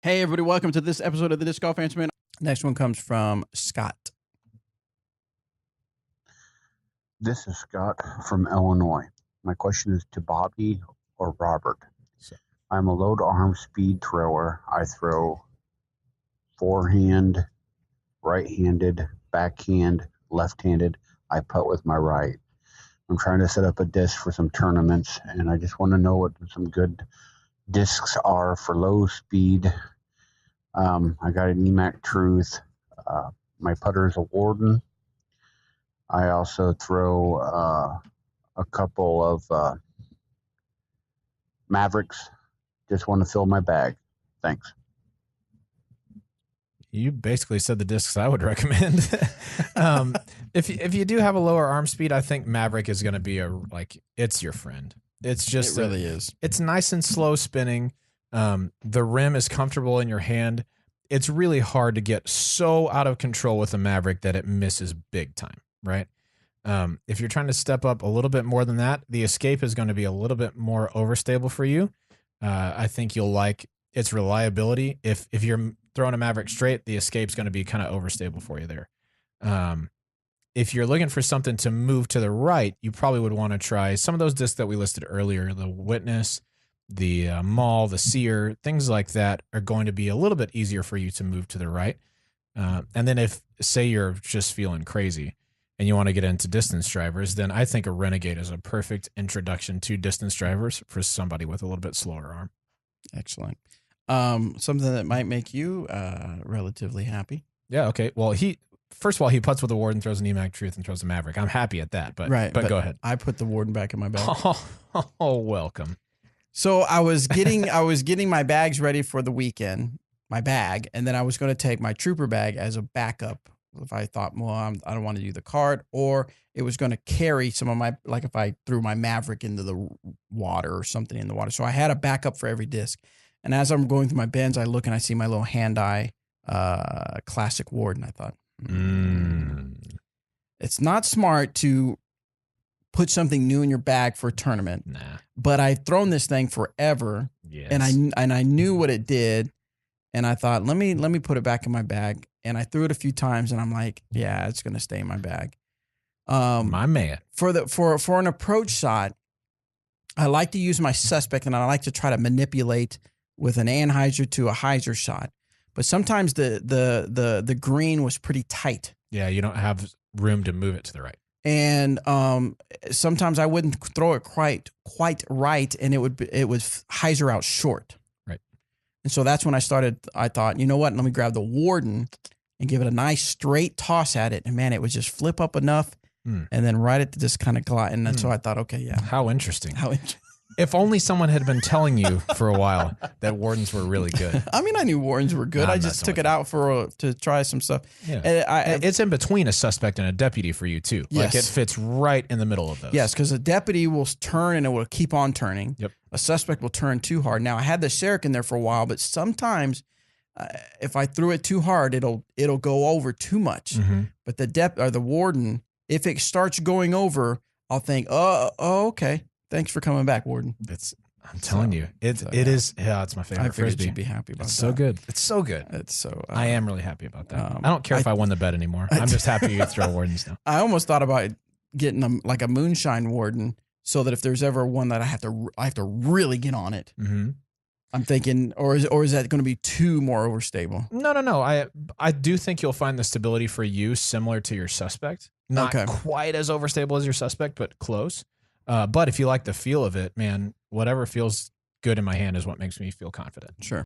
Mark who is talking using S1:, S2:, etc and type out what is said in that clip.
S1: Hey, everybody, welcome to this episode of the Disc Golf Answer Man. Next one comes from Scott.
S2: This is Scott from Illinois. My question is to Bobby or Robert. I'm a low to arm speed thrower. I throw forehand, right-handed, backhand, left-handed. I putt with my right. I'm trying to set up a disc for some tournaments, and I just want to know what some good discs are for low speed. I got an EMAC Truth. My putter is a Warden. I also throw a couple of Mavericks. Just want to fill my bag. Thanks.
S3: You basically said the discs I would recommend. If you do have a lower arm speed, I think Maverick is going to be it's your friend. It's just
S1: It really is.
S3: It's nice and slow spinning. The rim is comfortable in your hand. It's really hard to get so out of control with a Maverick that it misses big time, right? If you're trying to step up a little bit more than that, the Escape is going to be a little bit more overstable for you. I think you'll like its reliability. If you're throwing a Maverick straight, the Escape's going to be kind of overstable for you there. If you're looking for something to move to the right, you probably would want to try some of those discs that we listed earlier, the Witness, the Maul, the Seer, things like that are going to be a little bit easier for you to move to the right. And then if, say, you're just feeling crazy and you want to get into distance drivers, then I think a Renegade is a perfect introduction to distance drivers for somebody with a little bit slower arm.
S1: Excellent. Something that might make you relatively happy.
S3: Yeah, okay. Well, first of all, he putts with the Warden, throws an EMAC Truth, and throws a Maverick. I'm happy at that, but go ahead.
S1: I put the Warden back in my bag.
S3: Oh, welcome.
S1: So I was getting my bags ready for the weekend, my bag, and then I was going to take my Trooper bag as a backup if I thought, well, I don't want to do the cart, or it was going to carry some of my, like if I threw my Maverick into the water or something in the water. So I had a backup for every disc. And as I'm going through my bins, I look and I see my little hand-eye classic Warden. I thought, it's not smart to put something new in your bag for a tournament.
S3: Nah.
S1: But I've thrown this thing forever,
S3: Yes.
S1: and I knew what it did, and I thought, let me put it back in my bag. And I threw it a few times, and I'm like, yeah, it's gonna stay in my bag.
S3: My man.
S1: For an approach shot, I like to use my Suspect, and I like to try to manipulate with an Anheuser to a Heiser shot. But sometimes the green was pretty tight.
S3: Yeah, you don't have room to move it to the right.
S1: And sometimes I wouldn't throw it quite right, and it would Heiser out short.
S3: Right.
S1: And so that's when I thought, you know what? Let me grab the Warden and give it a nice straight toss at it. And man, it would just flip up enough, and then right at this kind of glide. And then so I thought, okay, yeah.
S3: How interesting. If only someone had been telling you for a while that Wardens were really good.
S1: I mean, I knew Wardens were good. I just took it out to try some stuff.
S3: Yeah. It's in between a Suspect and a Deputy for you, too.
S1: Yes.
S3: Like, it fits right in the middle of those.
S1: Yes, because a Deputy will turn and it will keep on turning.
S3: Yep.
S1: A Suspect will turn too hard. Now, I had the Sherrick in there for a while, but sometimes if I threw it too hard, it'll go over too much.
S3: Mm-hmm.
S1: But the Warden, if it starts going over, I'll think, oh, okay. Thanks for coming back, Warden.
S3: I'm telling you, it is. Yeah, it's my favorite
S1: I figured
S3: Frisbee.
S1: you'd be happy about that.
S3: So good. It's so good.
S1: It's so.
S3: I am really happy about that. I don't care if I won the bet anymore. I'm just happy you throw Wardens now.
S1: I almost thought about getting a Moonshine Warden, so that if there's ever one that I have to really get on it.
S3: Mm-hmm.
S1: I'm thinking, or is that going to be too more overstable?
S3: No. I do think you'll find the stability for you similar to your Suspect. Not quite as overstable as your Suspect, but close. But if you like the feel of it, man, whatever feels good in my hand is what makes me feel confident.
S1: Sure.